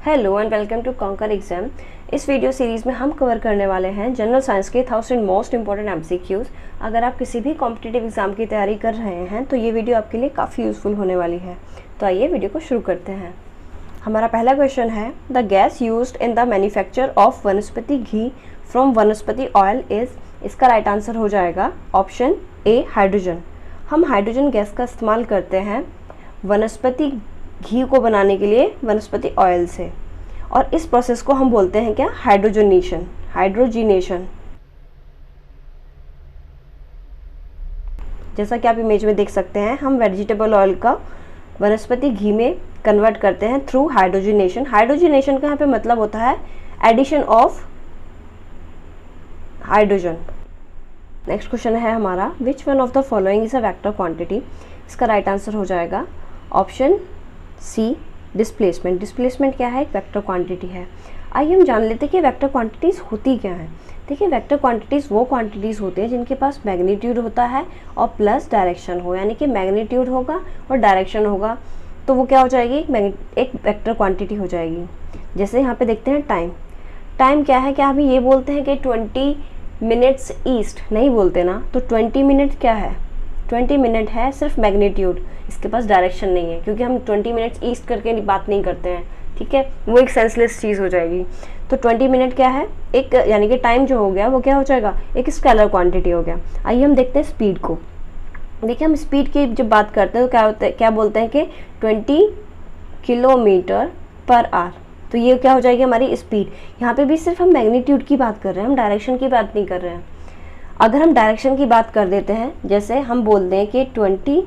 Hello and welcome to conquer exam. इस video series में हम कवर करने वाले हैं जनरल साइंस के 1000 मोस्ट इंपॉर्टेंट एमसीक्यूज़। अगर आप किसी भी कॉम्पिटिटिव एग्जाम की तैयारी कर रहे हैं तो ये वीडियो आपके लिए काफ़ी यूज़फुल होने वाली है। तो आइए वीडियो को शुरू करते हैं। हमारा पहला क्वेश्चन है, the gas used in the manufacture of वनस्पति घी फ्रॉम वनस्पति ऑयल इज़। इसका राइट आंसर हो जाएगा ऑप्शन ए, हाइड्रोजन। हम हाइड्रोजन गैस का इस्तेमाल करते हैं वनस्पति घी को बनाने के लिए वनस्पति ऑयल से, और इस प्रोसेस को हम बोलते हैं क्या, हाइड्रोजीनेशन। जैसा कि आप इमेज में देख सकते हैं, हम वेजिटेबल ऑयल का वनस्पति घी में कन्वर्ट करते हैं थ्रू हाइड्रोजीनेशन। हाइड्रोजीनेशन का यहाँ पे मतलब होता है addition of hydrogen. Next question है हमारा, which one of the following is a vector quantity. इसका राइट आंसर हो जाएगा ऑप्शन सी, डिस्प्लेसमेंट। डिस्प्लेसमेंट क्या है, एक वेक्टर क्वांटिटी है। आइए हम जान लेते हैं कि वेक्टर क्वांटिटीज़ होती क्या हैं। देखिए, वेक्टर क्वांटिटीज़ वो क्वांटिटीज़ होते हैं जिनके पास मैग्नीट्यूड होता है और प्लस डायरेक्शन हो, यानी कि मैग्नीट्यूड होगा और डायरेक्शन होगा तो वो क्या हो जाएगी, एक वेक्टर क्वांटिटी हो जाएगी। जैसे यहाँ पे देखते हैं टाइम। टाइम क्या है, क्या हम ये बोलते हैं कि 20 मिनट्स ईस्ट, नहीं बोलते ना। तो 20 मिनट क्या है, 20 मिनट है सिर्फ मैग्नीट्यूड, इसके पास डायरेक्शन नहीं है, क्योंकि हम 20 मिनट्स ईस्ट करके बात नहीं करते हैं, ठीक है, वो एक सेंसलेस चीज़ हो जाएगी। तो 20 मिनट क्या है, एक यानी कि टाइम जो हो गया वो क्या हो जाएगा, एक स्केलर क्वांटिटी हो गया। आइए हम देखते हैं स्पीड को। देखिए, हम स्पीड की जब बात करते हैं तो क्या होता है, क्या बोलते हैं कि 20 किलोमीटर पर आवर। तो ये क्या हो जाएगी हमारी स्पीड। यहाँ पे भी सिर्फ हम मैग्नीट्यूड की बात कर रहे हैं, हम डायरेक्शन की बात नहीं कर रहे हैं। अगर हम डायरेक्शन की बात कर देते हैं, जैसे हम बोल दें कि 20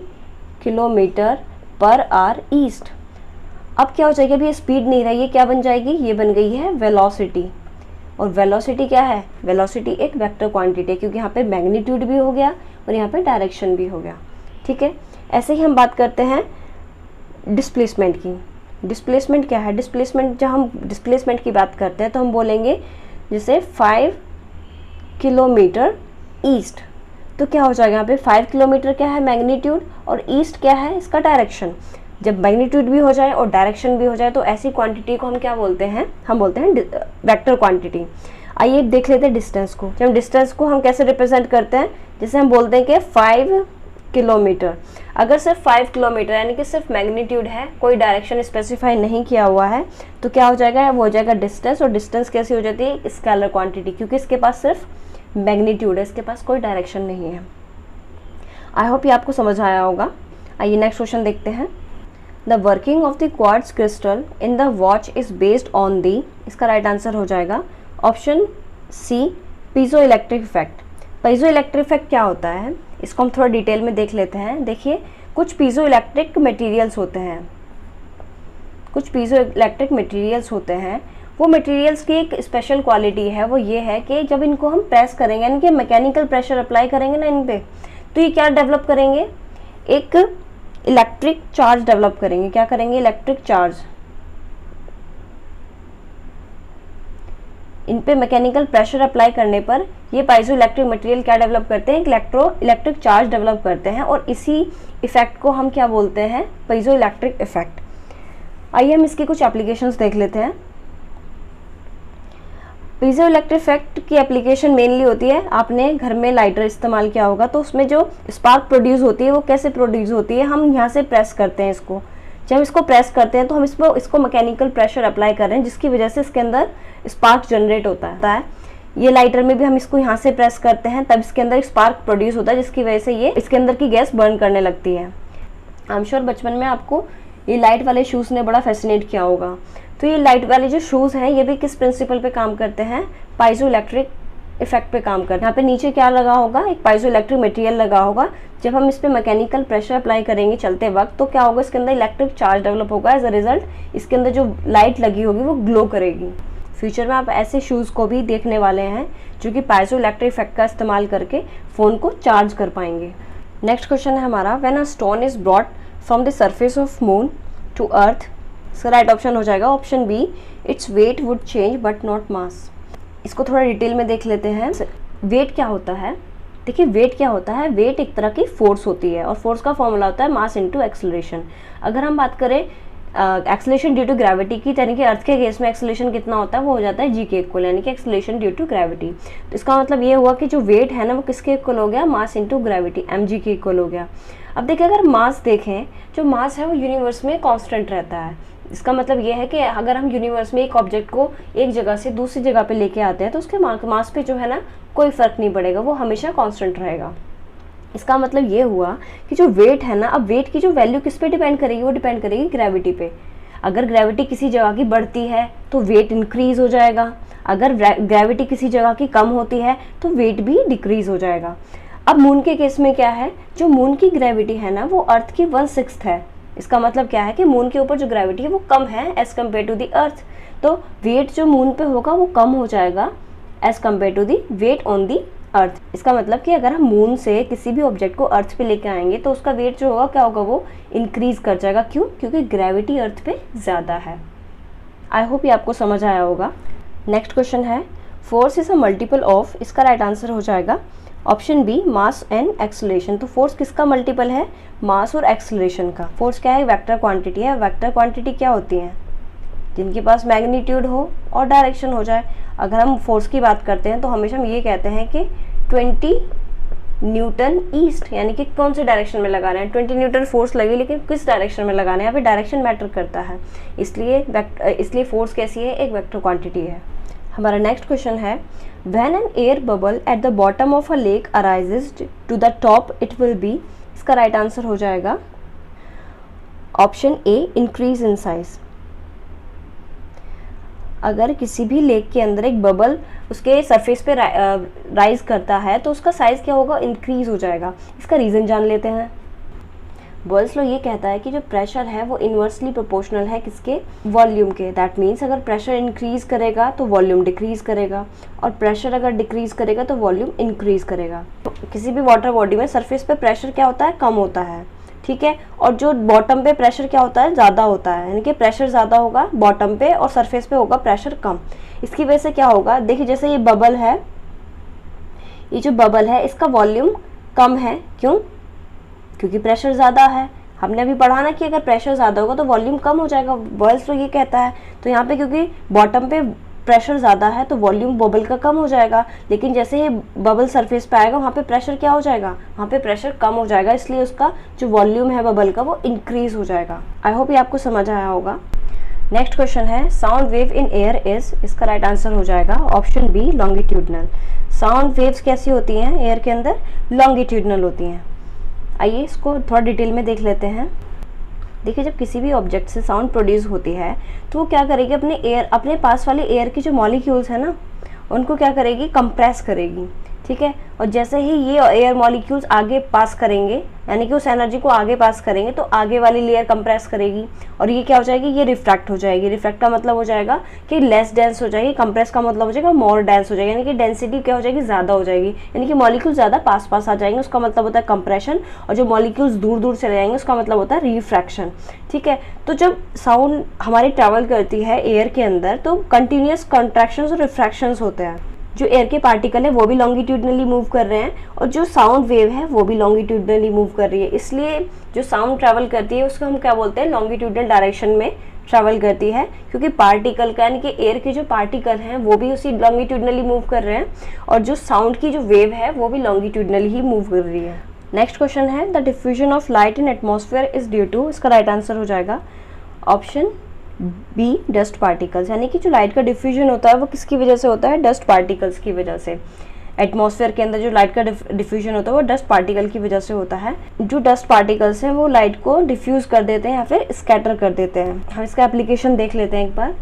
किलोमीटर पर आवर ईस्ट, अब क्या हो जाएगी, अभी ये स्पीड नहीं रही है, क्या बन जाएगी, ये बन गई है वेलोसिटी। और वेलोसिटी क्या है, वेलोसिटी एक वेक्टर क्वांटिटी है, क्योंकि यहाँ पे मैग्नीट्यूड भी हो गया और यहाँ पे डायरेक्शन भी हो गया, ठीक है। ऐसे ही हम बात करते हैं डिस्प्लेसमेंट की। डिस्प्लेसमेंट क्या है, डिस्प्लेसमेंट, जब हम डिस्प्लेसमेंट की बात करते हैं तो हम बोलेंगे जैसे 5 किलोमीटर ईस्ट, तो क्या हो जाएगा यहाँ पे 5 किलोमीटर क्या है मैग्नीट्यूड और ईस्ट क्या है इसका डायरेक्शन। जब मैग्नीट्यूड भी हो जाए और डायरेक्शन भी हो जाए तो ऐसी क्वांटिटी को हम क्या बोलते हैं, हम बोलते हैं वेक्टर क्वांटिटी। आइए देख लेते हैं डिस्टेंस को। जब डिस्टेंस को हम कैसे रिप्रेजेंट करते हैं, जैसे हम बोलते हैं कि 5 किलोमीटर। अगर सिर्फ 5 किलोमीटर यानी कि सिर्फ मैग्नीट्यूड है, कोई डायरेक्शन स्पेसिफाई नहीं किया हुआ है, तो क्या हो जाएगा, वो हो जाएगा डिस्टेंस। और डिस्टेंस कैसी हो जाती है, स्केलर क्वांटिटी, क्योंकि इसके पास सिर्फ मैग्नीट्यूड है, इसके पास कोई डायरेक्शन नहीं है। आई होप ये आपको समझ आया होगा। आइए नेक्स्ट क्वेश्चन देखते हैं। The working of the quartz crystal in the watch is based on the. इसका राइट आंसर हो जाएगा option C, piezoelectric effect. Piezoelectric effect क्या होता है, इसको हम थोड़ा डिटेल में देख लेते हैं। देखिए, कुछ पीजो इलेक्ट्रिक मटेरियल्स होते हैं, कुछ पीजो इलेक्ट्रिक मटेरियल्स होते हैं। वो मटेरियल्स की एक स्पेशल क्वालिटी है, वो ये है कि जब इनको हम प्रेस करेंगे, यानी कि मैकेनिकल प्रेशर अप्लाई करेंगे ना इन पे, तो ये क्या डेवलप करेंगे, एक इलेक्ट्रिक चार्ज डेवलप करेंगे। क्या करेंगे, इलेक्ट्रिक चार्ज। इन पे मैकेनिकल प्रेशर अप्लाई करने पर ये पाइजो इलेक्ट्रिक मटेरियल क्या डेवलप करते हैं, इलेक्ट्रिक चार्ज डेवलप करते हैं, और इसी इफेक्ट को हम क्या बोलते हैं, पाइजो इलेक्ट्रिक इफेक्ट। आइए हम इसकी कुछ एप्लीकेशंस देख लेते हैं। पीजो इलेक्ट्रिक इफेक्ट की एप्लीकेशन मेनली होती है, आपने घर में लाइटर इस्तेमाल किया होगा, तो उसमें जो स्पार्क प्रोड्यूस होती है वो कैसे प्रोड्यूस होती है, हम यहाँ से प्रेस करते हैं इसको। जब इसको प्रेस करते हैं तो हम इसको मैकेनिकल प्रेशर अप्लाई कर रहे हैं, जिसकी वजह से इसके अंदर स्पार्क जनरेट होता है। ये लाइटर में भी हम इसको यहाँ से प्रेस करते हैं, तब इसके अंदर स्पार्क प्रोड्यूस होता है, जिसकी वजह से ये इसके अंदर की गैस बर्न करने लगती है। आई एम श्योर बचपन में आपको ये लाइट वाले शूज़ ने बड़ा फैसिनेट किया होगा। तो ये लाइट वाले जो शूज़ हैं, ये भी किस प्रिंसिपल पे काम करते हैं, पाइजो इलेक्ट्रिक इफेक्ट पे काम करते हैं। यहाँ पे नीचे क्या लगा होगा, एक पाइजो इलेक्ट्रिक मटेरियल लगा होगा। जब हम इस पे मैकेनिकल प्रेशर अप्लाई करेंगे चलते वक्त, तो क्या होगा, इसके अंदर इलेक्ट्रिक चार्ज डेवलप होगा। एज अ रिजल्ट इसके अंदर जो लाइट लगी होगी वो ग्लो करेगी। फ्यूचर में आप ऐसे शूज़ को भी देखने वाले हैं जो कि पाइजो इलेक्ट्रिक इफेक्ट का इस्तेमाल करके फ़ोन को चार्ज कर पाएंगे। नेक्स्ट क्वेश्चन है हमारा, when a stone is brought from the surface of moon to earth. इसका राइट ऑप्शन हो जाएगा option B, it's weight would change but not mass. इसको थोड़ा डिटेल में देख लेते हैं। वेट क्या होता है, देखिए वेट क्या होता है, वेट एक तरह की फोर्स होती है, और फोर्स का फॉर्मूला होता है मास इनटू एक्सेलरेशन। अगर हम बात करें एक्सेलरेशन ड्यू टू ग्रेविटी की, यानी कि अर्थ के केस में एक्सेलरेशन कितना होता है वो हो जाता है जी के इक्वल, यानी कि एक्सेलरेशन ड्यू टू ग्रेविटी। तो इसका मतलब ये हुआ कि जो वेट है ना वो किसके इक्वल हो गया, मास इनटू ग्रेविटी, mg के इक्वल हो गया। अब देखिए अगर मास देखें, जो मास है वो यूनिवर्स में कांस्टेंट रहता है। इसका मतलब ये है कि अगर हम यूनिवर्स में एक ऑब्जेक्ट को एक जगह से दूसरी जगह पे लेके आते हैं तो उसके मास पे जो है ना कोई फ़र्क नहीं पड़ेगा, वो हमेशा कांस्टेंट रहेगा। इसका मतलब ये हुआ कि जो वेट है ना, अब वेट की जो वैल्यू किस पे डिपेंड करेगी, वो डिपेंड करेगी ग्रेविटी पे। अगर ग्रेविटी किसी जगह की बढ़ती है तो वेट इंक्रीज हो जाएगा, अगर ग्रेविटी किसी जगह की कम होती है तो वेट भी डिक्रीज हो जाएगा। अब मून के केस में क्या है, जो मून की ग्रेविटी है ना वो अर्थ की 1/6 है। इसका मतलब क्या है कि मून के ऊपर जो ग्रेविटी है वो कम है एज कम्पेयर टू दी अर्थ, तो वेट जो मून पे होगा वो कम हो जाएगा as compare to the weight on the earth. इसका मतलब कि अगर हम मून से किसी भी ऑब्जेक्ट को अर्थ पे लेके आएंगे तो उसका वेट जो होगा क्या होगा, वो इंक्रीज कर जाएगा। क्यों? क्योंकि ग्रेविटी अर्थ पे ज़्यादा है। आई होप ये आपको समझ आया होगा। नेक्स्ट क्वेश्चन है, force is a multiple of, इसका राइट आंसर हो जाएगा option B, mass and acceleration. तो फोर्स किसका मल्टीपल है, मास और एक्सेलरेशन का। फोर्स क्या है, वेक्टर क्वांटिटी है। वेक्टर क्वांटिटी क्या होती है, जिनके पास मैग्नीट्यूड हो और डायरेक्शन हो जाए। अगर हम फोर्स की बात करते हैं तो हमेशा हम ये कहते हैं कि 20 न्यूटन ईस्ट, यानी कि कौन से डायरेक्शन में लगाना है। 20 न्यूटन फोर्स लगी, लेकिन किस डायरेक्शन में लगाना है, यहाँ पे डायरेक्शन मैटर करता है। इसलिए फोर्स कैसी है, एक वेक्टर क्वांटिटी है। हमारा नेक्स्ट क्वेश्चन है, when an air bubble at the bottom of a lake arises to the top it will be, इसका राइट आंसर हो जाएगा option A, increase in size. अगर किसी भी लेक के अंदर एक बबल उसके सरफेस पे राइज करता है तो उसका साइज़ क्या होगा, इंक्रीज हो जाएगा। इसका रीज़न जान लेते हैं। बॉयल्स लॉ ये कहता है कि जो प्रेशर है वो इन्वर्सली प्रोपोर्शनल है किसके, वॉल्यूम के। दैट मीन्स अगर प्रेशर इंक्रीज करेगा तो वॉल्यूम डिक्रीज करेगा, और प्रेशर अगर डिक्रीज करेगा तो वॉल्यूम इंक्रीज करेगा। तो किसी भी वाटर बॉडी में सरफेस पे प्रेशर क्या होता है, कम होता है, ठीक है, और जो बॉटम पे प्रेशर क्या होता है, ज़्यादा होता है। यानी कि प्रेशर ज़्यादा होगा बॉटम पे और सरफेस पे होगा प्रेशर कम। इसकी वजह से क्या होगा, देखिए जैसे ये बबल है, ये जो बबल है इसका वॉल्यूम कम है। क्यों? क्योंकि प्रेशर ज़्यादा है। हमने अभी पढ़ा ना कि अगर प्रेशर ज़्यादा होगा तो वॉल्यूम कम हो जाएगा। बॉयल्स लॉ ये कहता है। तो यहाँ पे क्योंकि बॉटम पे प्रेशर ज़्यादा है तो वॉल्यूम बबल का कम हो जाएगा, लेकिन जैसे ये बबल सरफेस पे आएगा वहाँ पे प्रेशर क्या हो जाएगा, वहाँ पे प्रेशर कम हो जाएगा, इसलिए उसका जो वॉल्यूम है बबल का वो इंक्रीज हो जाएगा। आई होप ये आपको समझ आया होगा। नेक्स्ट क्वेश्चन है, sound wave in air is, इसका राइट आंसर हो जाएगा option B, longitudinal. Sound waves कैसी होती हैं एयर के अंदर, लॉन्गिट्यूडनल होती हैं। आइए इसको थोड़ा डिटेल में देख लेते हैं। देखिए जब किसी भी ऑब्जेक्ट से साउंड प्रोड्यूस होती है तो वो क्या करेगी, अपने पास वाले एयर के जो मॉलिक्यूल्स हैं ना उनको क्या करेगी, कंप्रेस करेगी, ठीक है। और जैसे ही ये एयर मॉलिक्यूल्स आगे पास करेंगे, यानी कि उस एनर्जी को आगे पास करेंगे, तो आगे वाली लेयर कंप्रेस करेगी और ये क्या हो जाएगी, ये रिफ्रैक्ट हो जाएगी। रिफ्रैक्ट का मतलब हो जाएगा कि लेस डेंस हो जाएगी, कंप्रेस का मतलब हो जाएगा मोर डेंस हो जाएगी, यानी कि डेंसिटी क्या हो जाएगी, ज़्यादा हो जाएगी, यानी कि मॉलिक्यूल ज़्यादा पास पास आ जाएंगे, उसका मतलब होता है कंप्रेशन। और जो मॉलिक्यूल्स दूर दूर चले जाएंगे उसका मतलब होता है रिफ्रैक्शन, ठीक है। तो जब साउंड हमारी ट्रैवल करती है एयर के अंदर तो कंटिन्यूस कंट्रैक्शंस और रिफ्रैक्शंस होते हैं। जो एयर के पार्टिकल है वो भी लॉन्गिट्यूडनली मूव कर रहे हैं और जो साउंड वेव है वो भी लॉन्गिट्यूडनली मूव कर रही है। इसलिए जो साउंड ट्रैवल करती है उसको हम क्या बोलते हैं, लॉन्गिट्यूडनल डायरेक्शन में ट्रैवल करती है, क्योंकि पार्टिकल का यानी कि एयर के जो पार्टिकल हैं वो भी उसी लॉन्गिट्यूडनली मूव कर रहे हैं और जो साउंड की जो वेव है वो भी लॉन्गिट्यूडनली ही मूव कर रही है। नेक्स्ट क्वेश्चन है, the diffusion of light in atmosphere is due to, इसका राइट आंसर हो जाएगा ऑप्शन बी, डस्ट पार्टिकल्स। यानी कि जो लाइट का डिफ्यूजन होता है वो किसकी वजह से होता है, डस्ट पार्टिकल्स की वजह से। एटमॉस्फेयर के अंदर जो लाइट का डिफ्यूजन होता है वो डस्ट पार्टिकल की वजह से होता है। जो डस्ट पार्टिकल्स हैं वो लाइट को डिफ्यूज कर देते हैं या फिर स्कैटर कर देते हैं। हम इसका एप्लीकेशन देख लेते हैं एक बार।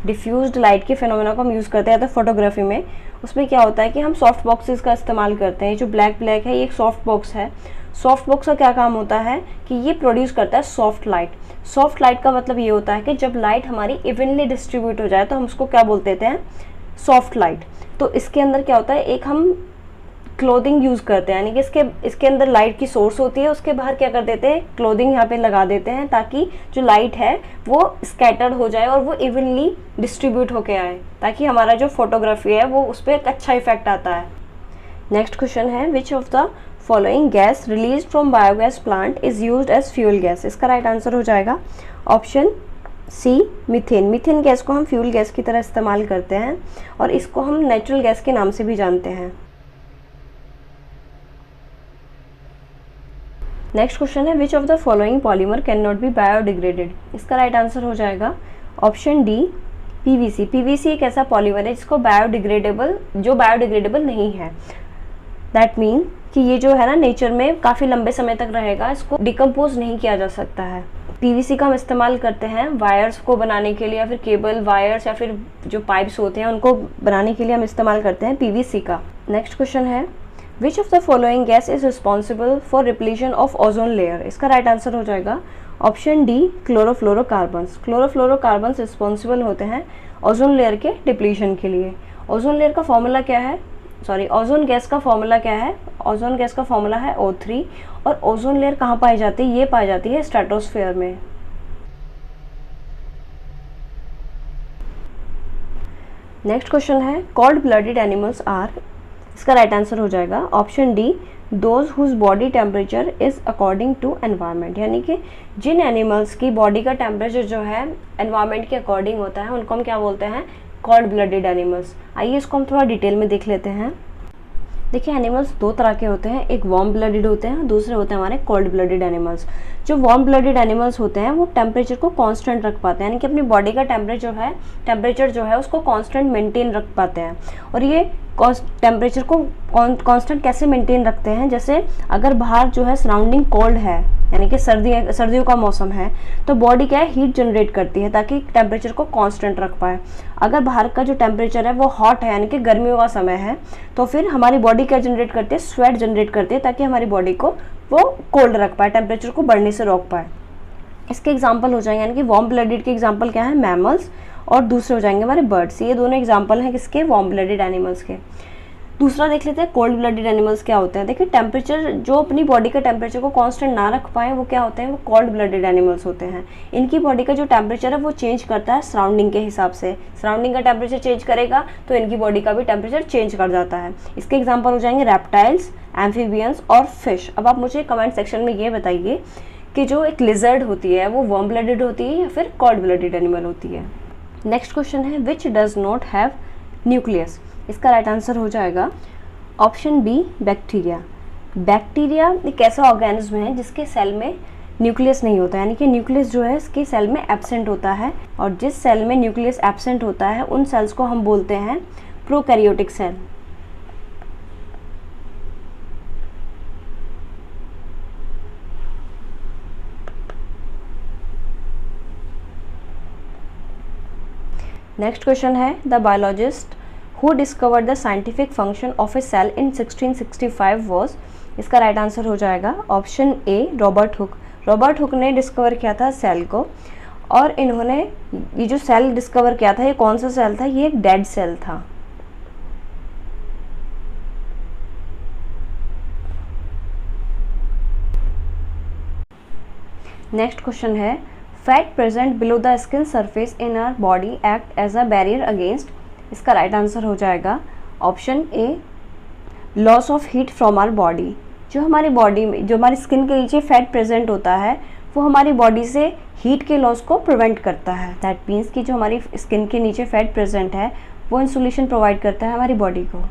डिफ्यूज्ड लाइट के फिनोमेना को हम यूज़ करते हैं तो फोटोग्राफी में। उसमें क्या होता है कि हम सॉफ्ट बॉक्सेस का इस्तेमाल करते हैं। जो ब्लैक है ये एक सॉफ्ट बॉक्स है। सॉफ्ट बॉक्स का क्या काम होता है कि ये प्रोड्यूस करता है सॉफ्ट लाइट। सॉफ्ट लाइट का मतलब ये होता है कि जब लाइट हमारी इवनली डिस्ट्रीब्यूट हो जाए तो हम उसको क्या बोलते हैं, सॉफ्ट लाइट। तो इसके अंदर क्या होता है, एक हम क्लोथिंग यूज़ करते हैं, यानी कि इसके अंदर लाइट की सोर्स होती है, उसके बाहर क्या कर देते हैं, क्लोथिंग यहाँ पे लगा देते हैं ताकि जो लाइट है वो स्कैटर्ड हो जाए और वो इवनली डिस्ट्रीब्यूट होके आए, ताकि हमारा जो फोटोग्राफी है वो उस पर एक अच्छा इफेक्ट आता है। नेक्स्ट क्वेश्चन है, which of the following gas release from biogas plant is used as fuel gas. इसका राइट आंसर हो जाएगा option C methane. Methane gas को हम फ्यूल गैस की तरह इस्तेमाल करते हैं और इसको हम नेचुरल गैस के नाम से भी जानते हैं। नेक्स्ट क्वेश्चन है which of the following polymer can not be biodegraded. इसका राइट आंसर हो जाएगा ऑप्शन डी पीवीसी। पीवीसी एक ऐसा पॉलीमर है जिसको बायोडिग्रेडेबल नहीं है। दैट मीन कि ये जो है ना नेचर में काफ़ी लंबे समय तक रहेगा, इसको डिकम्पोज नहीं किया जा सकता है। पीवीसी का हम इस्तेमाल करते हैं वायर्स को बनाने के लिए, या फिर केबल वायर्स या फिर जो पाइप्स होते हैं उनको बनाने के लिए हम इस्तेमाल करते हैं पीवीसी का। नेक्स्ट क्वेश्चन है which of the following gas is responsible for depletion of ozone layer. इसका राइट आंसर हो जाएगा option D chlorofluorocarbons. Chlorofluorocarbons responsible होते हैं ओजोन लेयर के डिप्लीशन के लिए। ओजोन लेयर का फॉर्मूला क्या है, ओजोन गैस का फॉर्मूला क्या है? ओजोन गैस का फॉर्मूला है O3। और ओजोन लेयर कहाँ पाई जाती है? ये पाई जाती है स्ट्रेटोस्फेयर में। नेक्स्ट क्वेश्चन है कोल्ड ब्लडेड एनिमल्स आर। इसका राइट आंसर हो जाएगा option D those whose body temperature is according to environment. यानी कि जिन एनिमल्स की बॉडी का टेम्परेचर जो है एनवायरनमेंट के अकॉर्डिंग होता है उनको हम क्या बोलते हैं? Cold blooded animals. आइए इसको हम थोड़ा डिटेल में देख लेते हैं। देखिए एनिमल्स दो तरह के होते हैं, एक वार्म ब्लडेड होते हैं, दूसरे होते हैं हमारे कोल्ड ब्लडेड एनिमल्स। जो वार्म ब्लडेड एनिमल्स होते हैं वो टेम्परेचर को कांस्टेंट रख पाते हैं, यानी कि अपनी बॉडी का टेम्परेचर जो है उसको कांस्टेंट मेंटेन रख पाते हैं। और ये टेम्परेचर को कांस्टेंट कैसे मेंटेन रखते हैं? जैसे अगर बाहर जो है सराउंडिंग कोल्ड है, यानी कि सर्दियों का मौसम है, तो बॉडी क्या है हीट जनरेट करती है ताकि टेम्परेचर को कांस्टेंट रख पाए। अगर बाहर का जो टेम्परेचर है वो हॉट है, यानी कि गर्मियों का समय है, तो फिर हमारी बॉडी क्या जनरेट करती है? स्वेट जनरेट करती है ताकि हमारी बॉडी को वो कोल्ड रख पाए, टेम्परेचर को बढ़ने से रोक पाए। इसके एग्जाम्पल हो जाएंगे, यानी कि वार्म ब्लडेड के एग्जाम्पल क्या है? मैमल्स, और दूसरे हो जाएंगे हमारे बर्ड्स। ये दोनों एग्जाम्पल हैं किसके? वार्म ब्लडेड एनिमल्स के। दूसरा देख लेते हैं कोल्ड ब्लडेड एनिमल्स क्या होते हैं। देखिए टेम्परेचर जो अपनी बॉडी का टेम्परेचर को कांस्टेंट ना रख पाए वो क्या होते हैं? वो कोल्ड ब्लडेड एनिमल्स होते हैं। इनकी बॉडी का जो टेम्परेचर है वो चेंज करता है सराउंडिंग के हिसाब से। सराउंडिंग का टेम्परेचर चेंज करेगा तो इनकी बॉडी का भी टेम्परेचर चेंज कर जाता है। इसके एग्जाम्पल हो जाएंगे रेप्टाइल्स, एम्फीबियंस और फिश। अब आप मुझे कमेंट सेक्शन में ये बताइए कि जो एक लिजर्ड होती है वो वार्म ब्लडेड होती है या फिर कोल्ड ब्लडेड एनिमल होती है। नेक्स्ट क्वेश्चन है which does not have nucleus. इसका राइट आंसर हो जाएगा ऑप्शन बी बैक्टीरिया। बैक्टीरिया एक ऐसा ऑर्गेनिज्म है जिसके सेल में न्यूक्लियस नहीं होता, यानी कि न्यूक्लियस जो है इसके सेल में एब्सेंट होता है। और जिस सेल में न्यूक्लियस एब्सेंट होता है उन सेल्स को हम बोलते हैं प्रोकैरियोटिक सेल। नेक्स्ट क्वेश्चन है the biologist who discovered the scientific function of a cell in 1665 was. इसका राइट आंसर हो जाएगा option A Robert Hooke. Robert Hooke ने डिस्कवर किया था सेल को, और इन्होंने ये जो सेल डिस्कवर किया था ये कौन सा सेल था? ये एक डेड सेल था। नेक्स्ट क्वेश्चन है fat present below the skin surface in our body act as a barrier against. इसका राइट आंसर हो जाएगा option A loss of heat from our body. जो हमारी बॉडी में जो हमारी स्किन के नीचे फैट प्रेजेंट होता है वो हमारी बॉडी से हीट के लॉस को प्रिवेंट करता है। दैट मीन्स कि जो हमारी स्किन के नीचे फैट प्रेजेंट है वो इंसुलेशन प्रोवाइड करता है हमारी बॉडी को।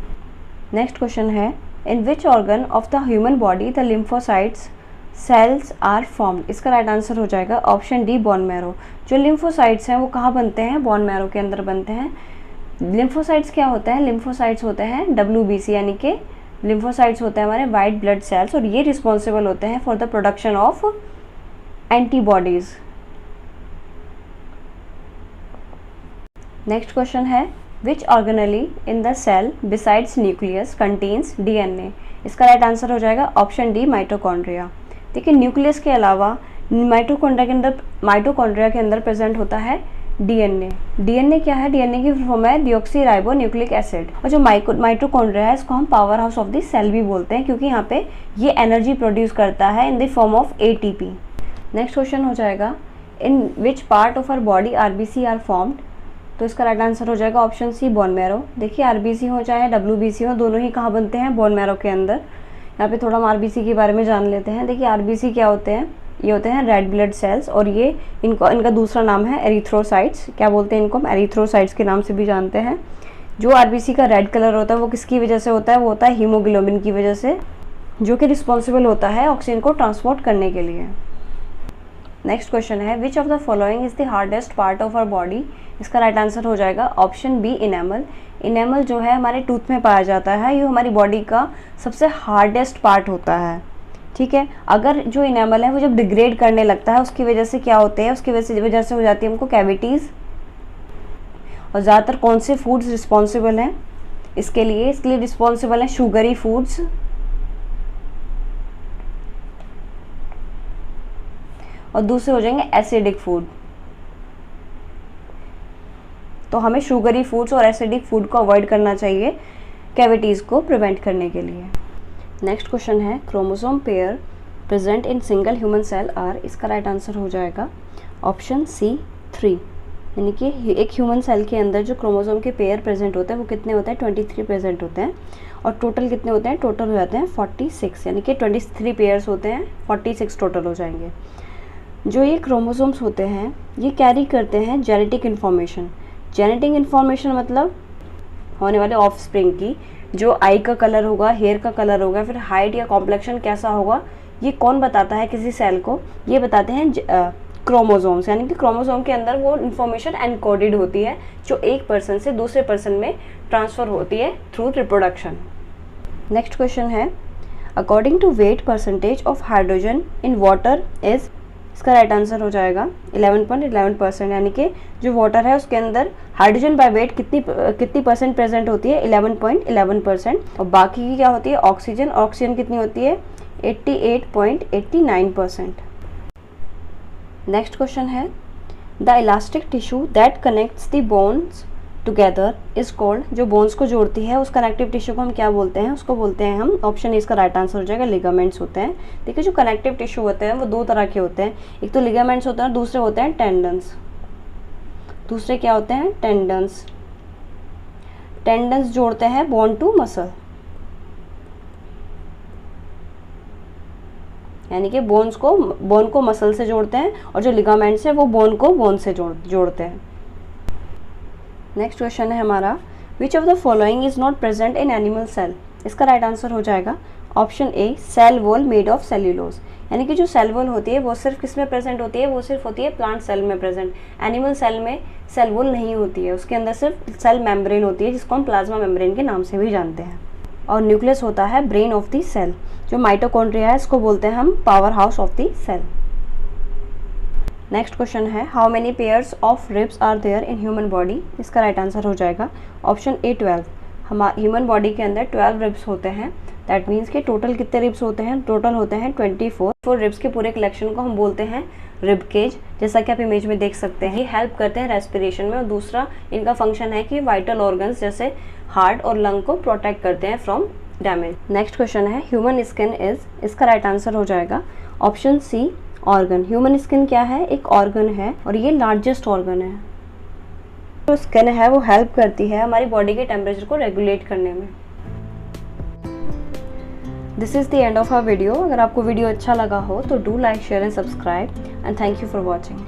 नेक्स्ट क्वेश्चन है in which organ of the human body the lymphocytes cells are formed. इसका राइट आंसर हो जाएगा ऑप्शन डी बोन मैरो। जो लिम्फोसाइट्स हैं वो कहाँ बनते हैं? बोन मैरो के अंदर बनते हैं। लिम्फोसाइट्स क्या होते हैं? लिम्फोसाइट्स होते हैं WBC, यानी कि लिम्फोसाइट्स होते हैं हमारे वाइट ब्लड सेल्स, और ये रिस्पॉन्सिबल होते हैं for the production of antibodies. Next question है which organelle in the cell besides nucleus contains DNA। इसका राइट आंसर हो जाएगा ऑप्शन डी माइटोकॉन्ड्रिया। देखिए न्यूक्लियस के अलावा माइटोकॉन्ड्रिया के अंदर प्रेजेंट होता है DNA। DNA क्या है? DNA की फॉर्म है डिऑक्सी राइबो न्यूक्लिक एसिड। और जो माइटोकॉन्ड्रिया है इसको हम power house of the cell भी बोलते हैं क्योंकि यहाँ पे ये एनर्जी प्रोड्यूस करता है in the form of ATP। Next question हो जाएगा in which part of our body RBC are formed. तो इसका राइट आंसर हो जाएगा ऑप्शन सी बोन मैरो। देखिए RBC हो चाहे WBC हो दोनों ही कहाँ बनते हैं? बोन मैरो के अंदर। यहाँ पे थोड़ा हम RBC के बारे में जान लेते हैं। देखिए RBC क्या होते हैं? ये होते हैं रेड ब्लड सेल्स, और ये इनका दूसरा नाम है एरिथ्रोसाइट्स। क्या बोलते हैं इनको? हम एरिथ्रोसाइट्स के नाम से भी जानते हैं। जो आरबीसी का रेड कलर होता है वो किसकी वजह से होता है? वो होता है हीमोग्लोबिन की वजह से, जो कि रिस्पॉन्सिबल होता है ऑक्सीजन को ट्रांसपोर्ट करने के लिए। नेक्स्ट क्वेश्चन है which of the following is the hardest part of our body? इसका राइट आंसर हो जाएगा ऑप्शन बी, इनेमल। इनेमल जो है हमारे टूथ में पाया जाता है, ये हमारी बॉडी का सबसे हार्डेस्ट पार्ट होता है। ठीक है, अगर जो इनेमल है वो जब डिग्रेड करने लगता है उसकी वजह से क्या होते हैं? उसकी वजह से हो जाती है हमको कैविटीज़। और ज़्यादातर कौन से फूड्स रिस्पॉन्सिबल हैं इसके लिए रिस्पॉन्सिबल हैं शुगरी फूड्स, और दूसरे हो जाएंगे एसिडिक फूड। तो हमें शुगरी फूड्स और एसिडिक फूड को अवॉइड करना चाहिए कैविटीज़ को प्रिवेंट करने के लिए। नेक्स्ट क्वेश्चन है chromosome pair present in single human cell are? इसका राइट आंसर हो जाएगा ऑप्शन सी, 3। यानी कि एक ह्यूमन सेल के अंदर जो क्रोमोसोम के पेयर प्रेजेंट होते हैं वो कितने होते हैं? 23 प्रेजेंट होते हैं। और टोटल कितने होते हैं? टोटल हो जाते हैं 46, यानी कि 23 पेयर्स होते हैं, 46 टोटल हो जाएंगे। जो ये क्रोमोसोम्स होते हैं ये कैरी करते हैं जेनेटिक इन्फॉर्मेशन। जेनेटिक इन्फॉर्मेशन मतलब होने वाले ऑफस्प्रिंग की, जो आई का कलर होगा, हेयर का कलर होगा, फिर हाइट या कॉम्प्लेक्शन कैसा होगा, ये कौन बताता है किसी सेल को? ये बताते हैं क्रोमोसोम्स। यानी कि क्रोमोसोम के अंदर वो इन्फॉर्मेशन एनकोडेड होती है जो एक पर्सन से दूसरे पर्सन में ट्रांसफ़र होती है थ्रू रिप्रोडक्शन। नेक्स्ट क्वेश्चन है according to weight percentage of hydrogen in water is? इसका राइट आंसर हो जाएगा 11.11%। यानी कि जो वाटर है उसके अंदर हाइड्रोजन बाय वेट कितनी परसेंट प्रेजेंट होती है? 11.11%। और बाकी की क्या होती है? ऑक्सीजन। ऑक्सीजन कितनी होती है? 88.89%। नेक्स्ट क्वेश्चन है the elastic tissue that connects the bones together is called? जो बोन्स को जोड़ती है उस कनेक्टिव टिश्यू को हम क्या बोलते हैं? उसको बोलते हैं हम, ऑप्शन ए इसका राइट आंसर हो जाएगा, लिगामेंट्स होते हैं। देखिए जो कनेक्टिव टिश्यू होते हैं वो दो तरह के होते हैं, एक तो लिगामेंट्स होते हैं, दूसरे होते हैं टेंडन्स। दूसरे क्या होते हैं? टेंडन्स। टेंडन्स जोड़ते हैं बोन टू मसल, यानी कि बोन को मसल से जोड़ते हैं, और जो लिगामेंट्स है वो बोन को बोन से जोड़ते हैं। नेक्स्ट क्वेश्चन है हमारा which of the following is not present in animal cell? इसका राइट आंसर हो जाएगा option A, cell wall made of cellulose. यानी कि जो सेल वॉल होती है वो सिर्फ किस में प्रेजेंट होती है? वो सिर्फ होती है प्लांट सेल में प्रेजेंट। एनिमल सेल में सेल वॉल नहीं होती है, उसके अंदर सिर्फ सेल मेम्ब्रेन होती है जिसको हम प्लाज्मा मेम्ब्रेन के नाम से भी जानते हैं। और न्यूक्लियस होता है ब्रेन ऑफ द सेल। जो माइटोकॉन्ड्रिया है इसको बोलते हैं हम power house of the cell. Next question है how many pairs of ribs are there in human body? इसका राइट आंसर हो जाएगा ऑप्शन ए, 12। हमारे ह्यूमन बॉडी के अंदर 12 रिब्स होते हैं। दैट मीन्स कि टोटल कितने रिब्स होते हैं? टोटल होते हैं 24 रिब्स के पूरे कलेक्शन को हम बोलते हैं रिब केज, जैसा कि आप इमेज में देख सकते हैं। ये हेल्प करते हैं रेस्पिरेशन में, और दूसरा इनका फंक्शन है कि वाइटल ऑर्गन्स जैसे हार्ट और लंग को प्रोटेक्ट करते हैं फ्रॉम डैमेज। नेक्स्ट क्वेश्चन है ह्यूमन स्किन इज? इसका राइट आंसर हो जाएगा option C, organ. Human skin क्या है? एक ऑर्गन है, और ये लार्जेस्ट ऑर्गन है। जो स्किन है वो हेल्प करती है हमारी बॉडी के टेम्परेचर को रेगुलेट करने में। This is the end of our video. अगर आपको वीडियो अच्छा लगा हो तो do like, share and subscribe, and thank you for watching.